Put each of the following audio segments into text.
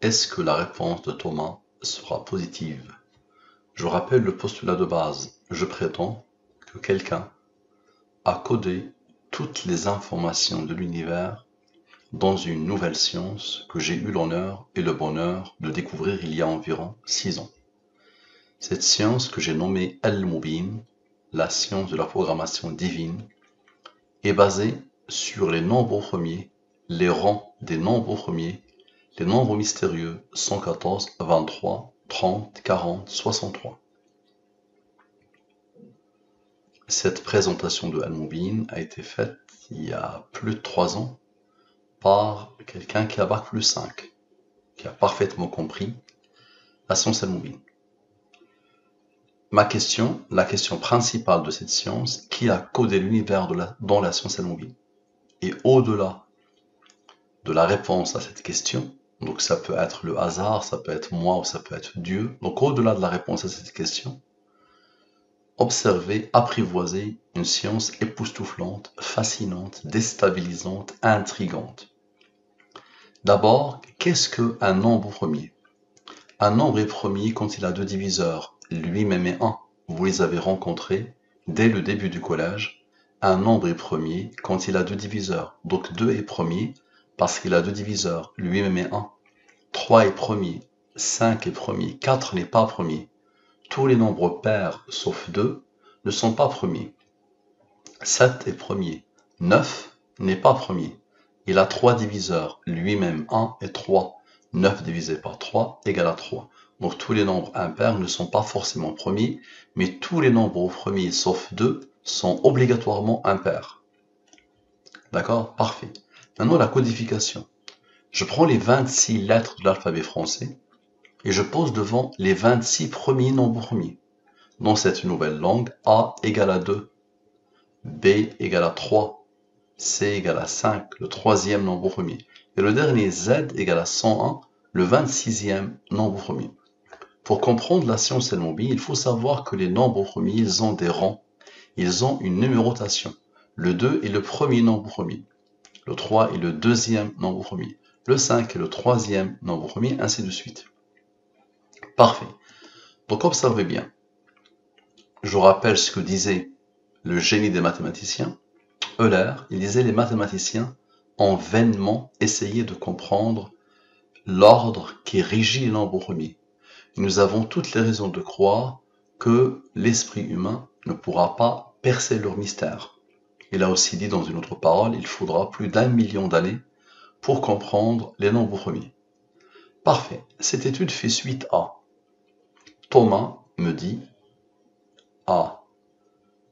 Est-ce que la réponse de Thomas sera positive? Je rappelle le postulat de base. Je prétends que quelqu'un a codé toutes les informations de l'univers dans une nouvelle science que j'ai eu l'honneur et le bonheur de découvrir il y a environ 6 ans. Cette science que j'ai nommée Al-Mubin, la science de la programmation divine, est basée sur les nombres premiers, les rangs des nombres premiers, les nombres mystérieux 114, 23, 30, 40, 63. Cette présentation de Al-Mubin a été faite il y a plus de 3 ans par quelqu'un qui a bac plus 5, qui a parfaitement compris la science Al-Mubin. La question principale de cette science, qui a codé l'univers dans la science Al-Mubin? Et au-delà de la réponse à cette question, donc ça peut être le hasard, ça peut être moi ou ça peut être Dieu, donc au-delà de la réponse à cette question, observer, apprivoiser une science époustouflante, fascinante, déstabilisante, intrigante. D'abord, qu'est-ce qu'un nombre premier? Un nombre est premier quand il a deux diviseurs, lui-même est 1. Vous les avez rencontrés dès le début du collège. Un nombre est premier quand il a deux diviseurs. Donc 2 est premier parce qu'il a deux diviseurs, lui-même est 1. 3 est premier, 5 est premier, 4 n'est pas premier. Tous les nombres pairs, sauf 2, ne sont pas premiers. 7 est premier, 9 n'est pas premier. Il a 3 diviseurs, lui-même 1 et 3. 9 divisé par 3 égale à 3. Donc tous les nombres impairs ne sont pas forcément premiers, mais tous les nombres premiers sauf 2 sont obligatoirement impairs. D'accord? Parfait. Maintenant la codification. Je prends les 26 lettres de l'alphabet français et je pose devant les 26 premiers nombres premiers. Dans cette nouvelle langue, A égale à 2, B égale à 3, C égale à 5, le troisième nombre premier. Et le dernier, Z égale à 101, le 26e nombre premier. Pour comprendre la science Al-Mubin, il faut savoir que les nombres premiers, ils ont des rangs. Ils ont une numérotation. Le 2 est le premier nombre premier. Le 3 est le deuxième nombre premier. Le 5 est le troisième nombre premier, ainsi de suite. Parfait. Donc observez bien. Je rappelle ce que disait le génie des mathématiciens. Euler, il disait les mathématiciens ont vainement essayé de comprendre l'ordre qui régit les nombres premiers. Nous avons toutes les raisons de croire que l'esprit humain ne pourra pas percer leur mystère. Il a aussi dit dans une autre parole, il faudra plus d'1 million d'années pour comprendre les nombres premiers. Parfait. Cette étude fait suite à Thomas me dit à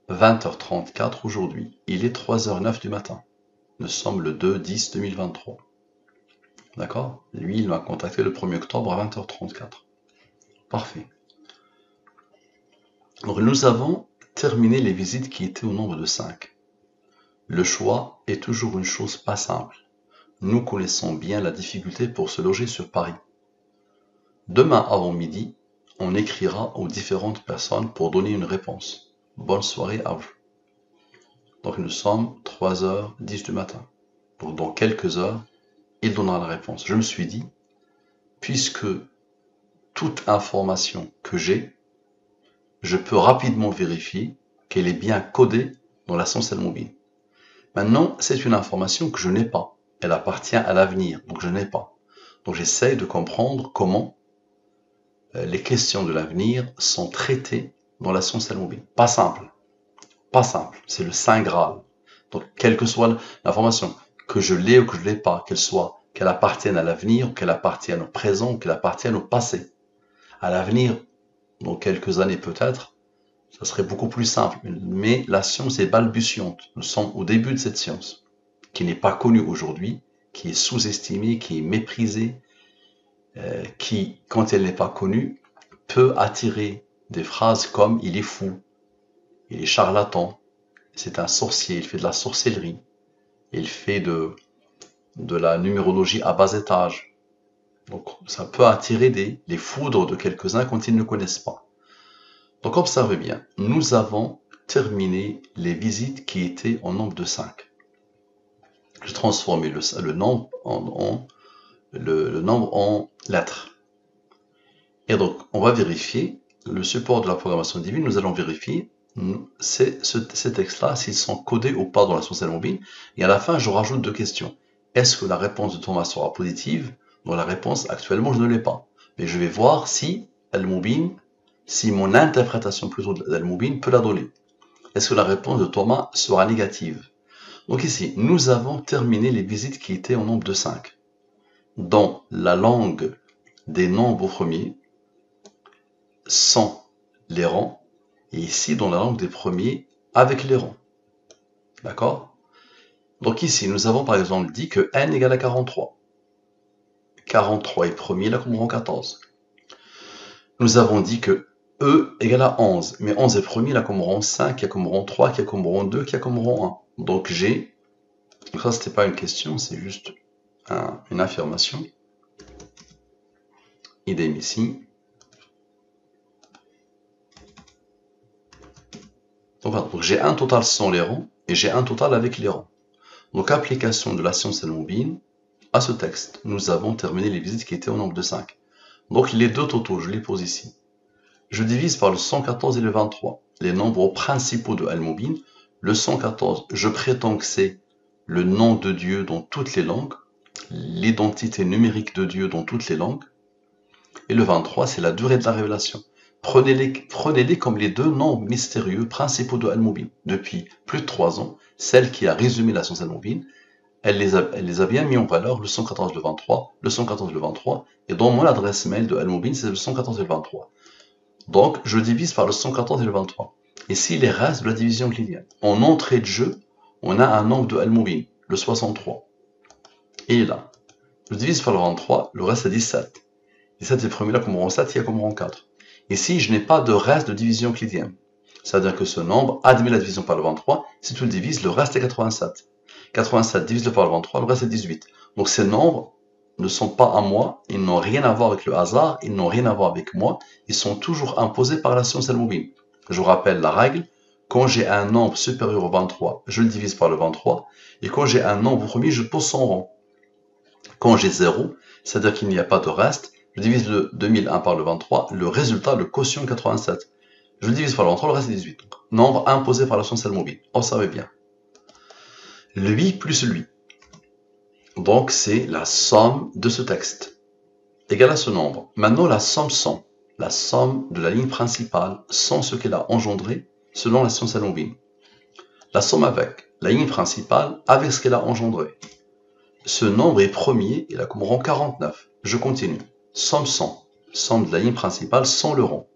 20h34 aujourd'hui, il est 3h09 du matin. Nous sommes le 2-10-2023. D'accord? Lui, il m'a contacté le 1er octobre à 20h34. Parfait. Donc nous avons terminé les visites qui étaient au nombre de 5. Le choix est toujours une chose pas simple. Nous connaissons bien la difficulté pour se loger sur Paris. Demain avant midi, on écrira aux différentes personnes pour donner une réponse. Bonne soirée à vous. Donc nous sommes 3h10 du matin. Donc dans quelques heures, il donnera la réponse. Je me suis dit, puisque toute information que j'ai, je peux rapidement vérifier qu'elle est bien codée dans la science Al-Mubin. Maintenant, c'est une information que je n'ai pas. Elle appartient à l'avenir, donc je n'ai pas. Donc j'essaie de comprendre comment les questions de l'avenir sont traitées dans la science Al-Mubin. Pas simple. Pas simple. C'est le Saint Graal. Donc, quelle que soit l'information, que je l'ai ou que je ne l'ai pas, qu'elle appartienne à l'avenir, ou qu'elle appartienne au présent, ou qu'elle appartienne au passé. À l'avenir, dans quelques années peut-être, ça serait beaucoup plus simple. Mais la science est balbutiante. Nous sommes au début de cette science, qui n'est pas connue aujourd'hui, qui est sous-estimée, qui est méprisée, qui, quand elle n'est pas connue, peut attirer des phrases comme « il est fou »,« il est charlatan »,« c'est un sorcier », « il fait de la sorcellerie », « il fait de la numérologie à bas étage ». Donc ça peut attirer les foudres de quelques-uns quand ils ne connaissent pas. Donc observez bien, nous avons terminé les visites qui étaient en nombre de 5. J'ai transformé le nombre en le nombre en lettres. Et donc, on va vérifier le support de la programmation divine. Nous allons vérifier ces textes-là, s'ils sont codés ou pas dans la source Al-Mubin. Et à la fin, je rajoute 2 questions. Est-ce que la réponse de Thomas sera positive? Donc la réponse, actuellement, je ne l'ai pas. Mais je vais voir si Al-Mubin, si mon interprétation plutôt d'Al-Mubin peut la donner. Est-ce que la réponse de Thomas sera négative? Donc ici, nous avons terminé les visites qui étaient au nombre de 5. Dans la langue des nombres premiers, sans les rangs, et ici dans la langue des premiers, avec les rangs. D'accord? Donc ici, nous avons par exemple dit que n égale à 43. 43 est premier, là comme rang 14. Nous avons dit que E égale à 11, mais 11 est premier, là comme rang 5, qui a comme rang 3, qui a comme rang 2, qui a comme rang 1. Donc G, ça c'était pas une question, c'est juste une affirmation. Idem ici. Donc j'ai un total sans les rangs, et j'ai un total avec les rangs. Donc application de la science Al-Mubin à ce texte. Nous avons terminé les visites qui étaient au nombre de 5. Donc les deux totaux, je les pose ici. Je divise par le 114 et le 23, les nombres principaux de Al-Mubin. Le 114, je prétends que c'est le nom de Dieu dans toutes les langues, l'identité numérique de Dieu dans toutes les langues. Et le 23, c'est la durée de la révélation. Prenez-les comme les deux nombres mystérieux principaux de Al-Mubin. Depuis plus de 3 ans, celle qui a résumé la science Al-Mubin, elle les a bien mis en valeur, le 114 et le 23, le 114 et le 23, et dans mon adresse mail de Al-Mubin, c'est le 114 et le 23. Donc, je divise par le 114 et le 23. Ici, les restes de la division euclidienne. En entrée de jeu, on a un nombre de Al-Mubin, le 63. Et là, je divise par le 23, le reste c'est 17. 17 est premier là comme rang 7, il y a comme rang 4. Ici, je n'ai pas de reste de division euclidienne. C'est-à-dire que ce nombre admet la division par le 23. Si tu le divises, le reste est 87. 87 divisé par le 23, le reste est 18. Donc ces nombres ne sont pas à moi, ils n'ont rien à voir avec le hasard, ils n'ont rien à voir avec moi, ils sont toujours imposés par la science Al-Mubin. Je vous rappelle la règle, quand j'ai un nombre supérieur au 23, je le divise par le 23, et quand j'ai un nombre premier, je pose son rang. Quand j'ai 0, c'est-à-dire qu'il n'y a pas de reste, je divise le 2001 par le 23, le résultat, le quotient 87. Je le divise par le 23, le reste est 18. Donc, nombre imposé par la science Al-Mubin. Observez bien. Lui plus lui. Donc c'est la somme de ce texte, égale à ce nombre. Maintenant la somme sans, la somme de la ligne principale sans ce qu'elle a engendré selon la science Al-Mubin. La somme avec la ligne principale avec ce qu'elle a engendré. Ce nombre est premier, il a comme rang 49. Je continue. Somme sans, somme de la ligne principale sans le rang.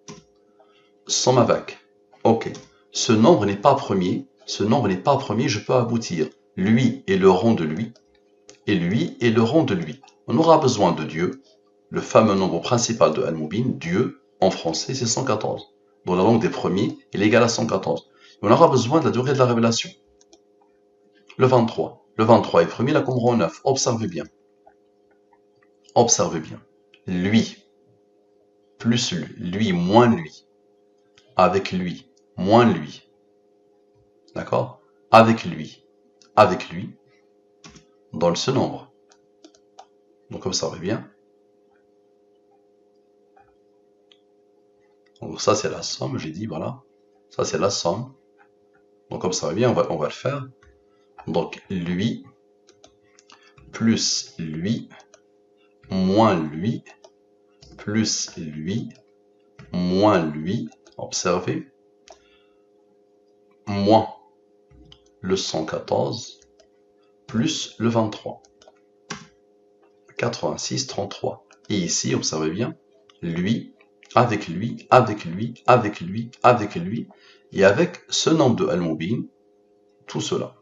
Somme avec. Ok. Ce nombre n'est pas premier, je peux aboutir. Lui est le rang de lui, et lui est le rang de lui. On aura besoin de Dieu, le fameux nombre principal de Al-Mubin, Dieu, en français, c'est 114. Dans la langue des premiers, il est égal à 114. On aura besoin de la durée de la révélation. Le 23. Le 23 est premier, là comme rang 9. Observez bien. Observez bien. Lui, plus lui, moins lui. Avec lui, moins lui. D'accord? Avec lui, dans ce nombre. Donc observez bien. Donc ça c'est la somme, j'ai dit, voilà. Ça c'est la somme. Donc observez bien, on va le faire. Donc lui, plus lui, moins lui, plus lui, moins lui. Observez. Moins le 114, plus le 23. 86, 33. Et ici, observez bien, lui, avec lui, avec lui, avec lui, avec lui, et avec ce nombre de Al-Mubin, tout cela.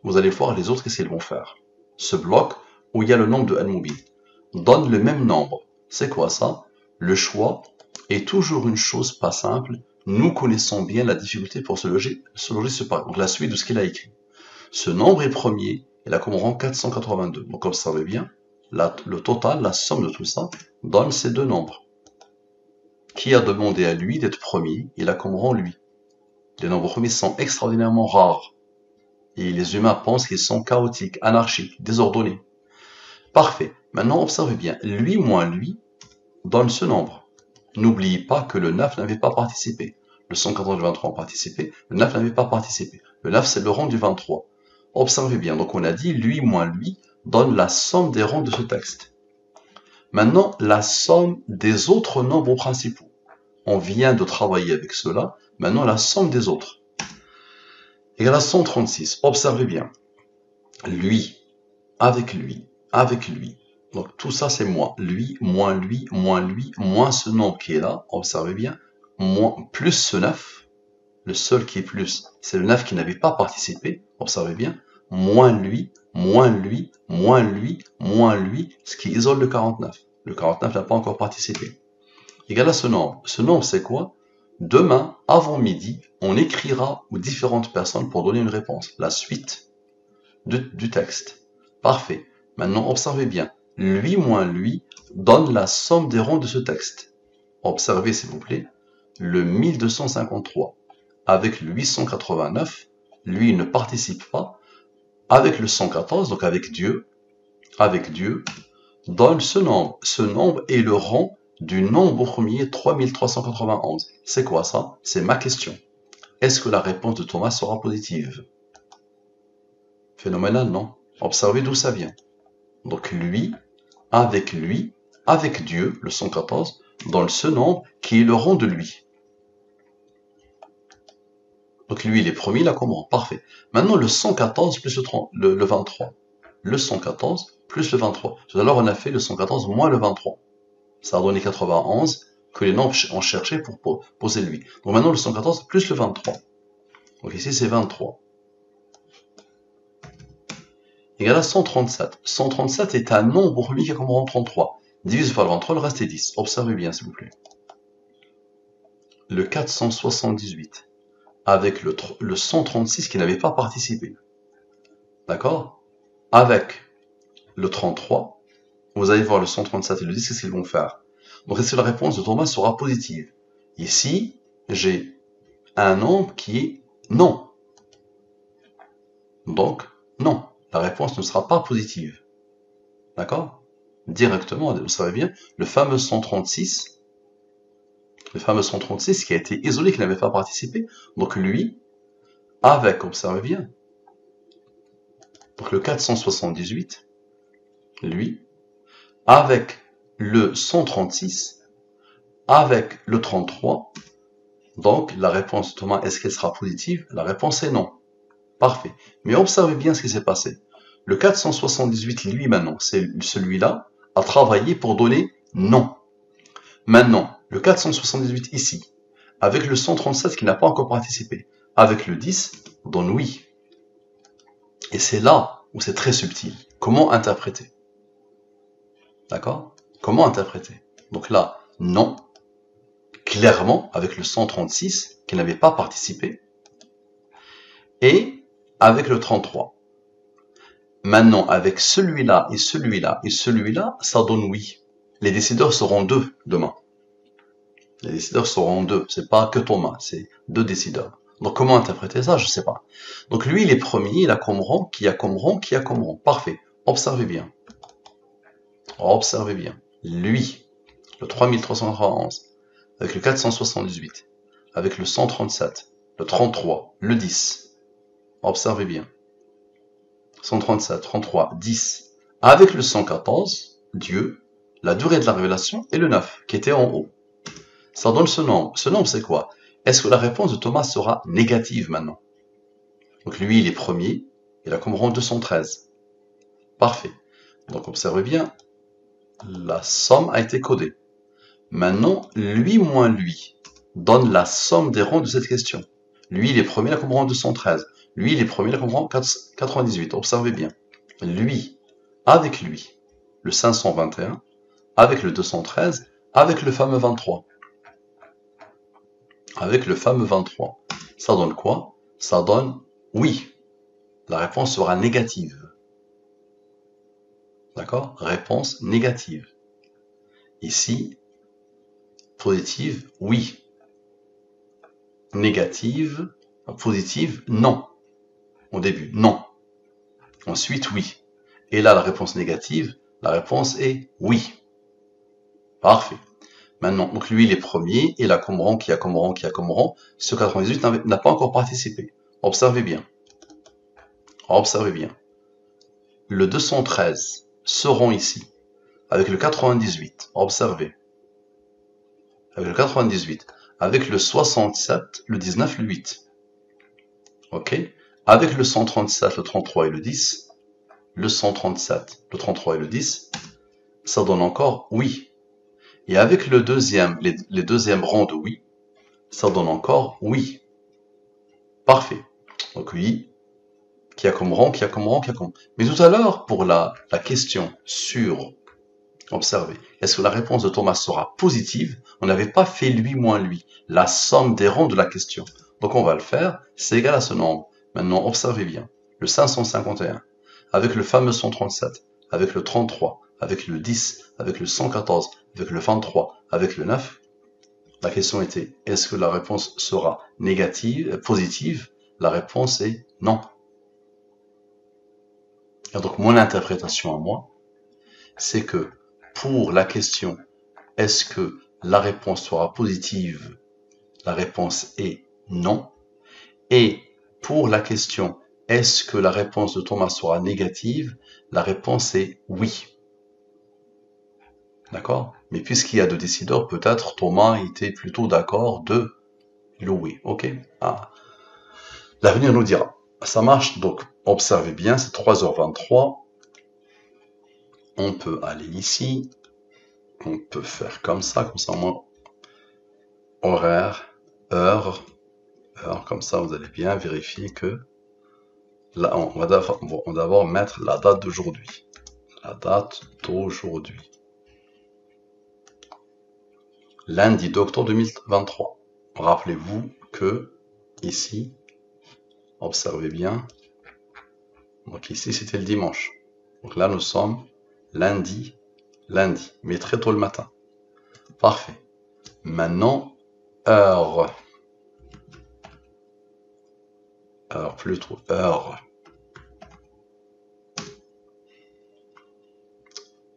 Vous allez voir les autres, qu'est-ce qu'ils vont faire. Ce bloc où il y a le nombre de Al-Mubin donne le même nombre. C'est quoi ça? Le choix est toujours une chose pas simple. Nous connaissons bien la difficulté pour se loger séparément. Donc la suite de ce qu'il a écrit. Ce nombre est premier, il a comme rang 482. Donc observez bien, le total, la somme de tout ça, donne ces deux nombres. Qui a demandé à lui d'être premier? Il a comme rang lui. Les nombres premiers sont extraordinairement rares. Et les humains pensent qu'ils sont chaotiques, anarchiques, désordonnés. Parfait. Maintenant, observez bien. Lui moins lui donne ce nombre. N'oubliez pas que le 9 n'avait pas participé. Le 114 et le 23 ont participé. Le 9 n'avait pas participé. Le 9, c'est le rang du 23. Observez bien. Donc, on a dit lui moins lui donne la somme des rangs de ce texte. Maintenant, la somme des autres nombres principaux. On vient de travailler avec cela. Maintenant, la somme des autres. Égale à 136. Observez bien. Lui, avec lui, avec lui. Donc tout ça c'est moi. Lui, moins ce nombre qui est là. Observez bien. Moins, plus ce 9. Le seul qui est plus, c'est le 9 qui n'avait pas participé. Observez bien. Moins lui, ce qui isole le 49. Le 49 n'a pas encore participé. Égal à ce nombre. Ce nombre c'est quoi? Demain, avant midi, on écrira aux différentes personnes pour donner une réponse. La suite du texte. Parfait. Maintenant, observez bien. Lui moins lui donne la somme des rangs de ce texte. Observez, s'il vous plaît. Le 1253 avec le 889, lui ne participe pas. Avec le 114, donc avec Dieu, donne ce nombre. Ce nombre est le rang du nombre premier 3391. C'est quoi ça? C'est ma question. Est-ce que la réponse de Thomas sera positive? Phénoménal, non? Observez d'où ça vient. Donc lui, avec Dieu, le 114, donne ce nombre qui est le rang de lui. Donc lui, il est premier, il a comme rang. Parfait. Maintenant, le 114 plus le 23. Le 114 plus le 23. Tout à l'heure, on a fait le 114 moins le 23. Ça a donné 91 que les nombres ont cherché pour poser lui. Donc maintenant, le 114 plus le 23. Donc ici, c'est 23. Égal à 137. 137 est un nombre premier qui a comme rang 33. Divise par le 23, le reste est 10. Observez bien, s'il vous plaît. Le 478 avec le 136 qui n'avait pas participé. D'accord? Avec le 33, vous allez voir le 137 et le 10, qu'est-ce qu'ils vont faire? Donc, est-ce que la réponse de Thomas sera positive? Ici, j'ai un nombre qui est non. Donc, non. La réponse ne sera pas positive. D'accord? Directement, vous savez bien, le fameux 136 qui a été isolé, qui n'avait pas participé. Donc lui, avec, observez bien, donc le 478, lui, avec le 136, avec le 33, donc la réponse de Thomas, est-ce qu'elle sera positive? La réponse est non. Parfait. Mais observez bien ce qui s'est passé. Le 478, lui maintenant, c'est celui-là, a travaillé pour donner non. Maintenant, le 478 ici, avec le 137 qui n'a pas encore participé, avec le 10, donne oui. Et c'est là où c'est très subtil. Comment interpréter? D'accord? Comment interpréter? Donc là, non, clairement, avec le 136 qui n'avait pas participé, et avec le 33. Maintenant, avec celui-là et celui-là et celui-là, ça donne oui. Les décideurs seront deux demain. Les décideurs seront deux. C'est pas que Thomas, c'est deux décideurs. Donc comment interpréter ça? Je sais pas. Donc lui, il est premier, il a comme rang, qui a comme rang, qui a comme rang. Parfait. Observez bien. Observez bien. Lui, le 3391, avec le 478, avec le 137, le 33, le 10. Observez bien. 137, 33, 10. Avec le 114, Dieu, la durée de la révélation, et le 9, qui était en haut. Ça donne ce nombre. Ce nombre, c'est quoi? Est-ce que la réponse de Thomas sera négative maintenant? Donc lui, il est premier, il a comme rang 213. Parfait. Donc observez bien, la somme a été codée. Maintenant, lui moins lui donne la somme des rangs de cette question. Lui, il est premier, il a comme rang 213. Lui, il est premier, il a comme rang 98. Observez bien. Lui, avec lui, le 521, avec le 213, avec le fameux 23. Avec le fameux 23. Ça donne quoi? Ça donne oui. La réponse sera négative. D'accord? Réponse négative. Ici, positive, oui. Négative, positive, non. Au début, non. Ensuite, oui. Et là, la réponse négative La réponse est oui. Parfait. Maintenant, donc lui, il est premier, et la comme rang, qui a comme rang, qui a comme rang, ce 98 n'a pas encore participé. Observez bien. Observez bien. Le 213 se rend ici, avec le 98. Observez. Avec le 98. Avec le 67, le 19, le 8. OK? Avec le 137, le 33 et le 10. Le 137, le 33 et le 10. Ça donne encore oui. Et avec le deuxième, les deuxièmes rangs de oui, ça donne encore oui. Parfait. Donc oui, qui a comme rang, qui a comme rang, qui a comme... Mais tout à l'heure, pour la question sur, observez, est-ce que la réponse de Thomas sera positive? On n'avait pas fait lui moins lui, la somme des rangs de la question. Donc on va le faire, c'est égal à ce nombre. Maintenant, observez bien, le 551, avec le fameux 137, avec le 33, avec le 10, avec le 114, avec le 23, avec le 9, la question était, est-ce que la réponse sera négative, positive? La réponse est non. Et donc mon interprétation à moi, c'est que pour la question, est-ce que la réponse sera positive? La réponse est non. Et pour la question, est-ce que la réponse de Thomas sera négative? La réponse est oui. D'accord? Mais puisqu'il y a deux décideurs, peut-être Thomas était plutôt d'accord de le oui. Ok? Ah. L'avenir nous dira. Ça marche, donc observez bien, c'est 3h23. On peut aller ici. On peut faire comme ça moi. Horaire, heure, comme ça vous allez bien vérifier que là, on va d'abord mettre la date d'aujourd'hui. La date d'aujourd'hui. Lundi d'octobre 2023. Rappelez-vous que ici, observez bien, donc ici c'était le dimanche. Donc là nous sommes lundi, mais très tôt le matin. Parfait. Maintenant, heure. Heure.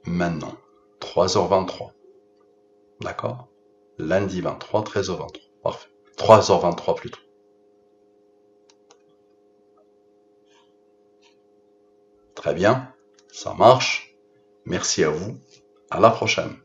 Maintenant, 3h23. D'accord? Lundi 23, 13h23. Parfait. 3h23 plutôt. Très bien. Ça marche. Merci à vous. À la prochaine.